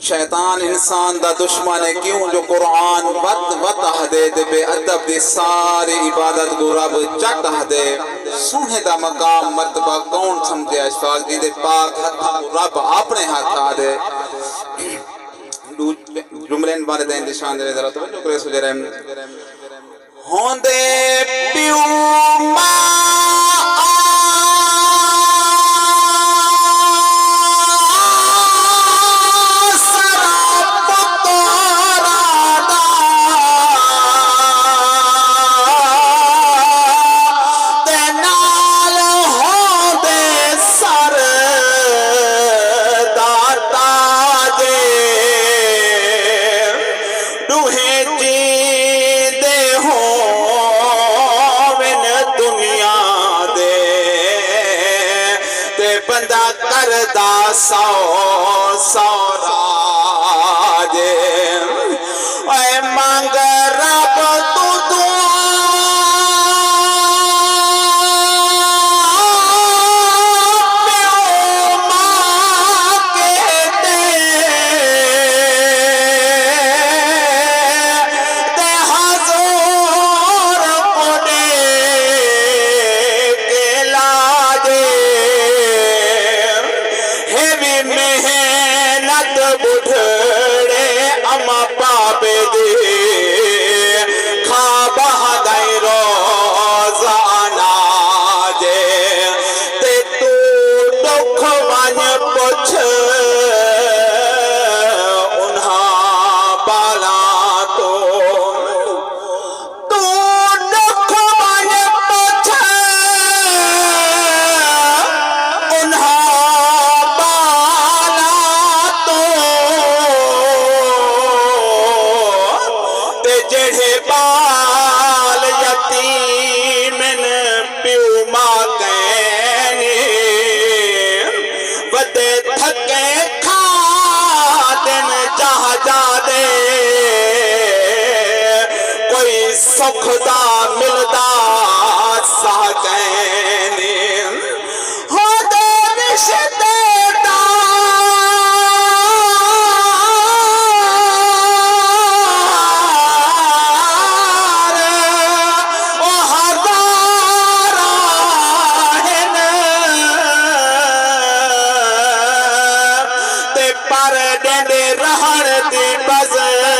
शैतान इंसान दा दुश्मन है क्यों जो कुरान वत वत हदे दे बेअदब दी सारी इबादत को रब चट हदे सुहे दा मकाम मर्तबा कौन समझे अशफाक जी दे पाक हथ रब अपने हाथ आदे जुमलेन बारे दा इंतशान दे जरा तवज्जो करे सुजरे होंदे पियो बंदा करदा सौ सौ राजे ओए मांग रब तू बुढ़ड़े अमा पापे दे खा बहादे रोजाना जे ते तू दुख वन पुछ उन्हा बाला तो तू दुख वन पुछ उन्हा जेड़े बाल यतीमन प्यू मां कहने वदे थके खा दिन चाह जा दे कोई सुख दा मिलदा सा कहने हो दे रिश्ते रहन दी बज़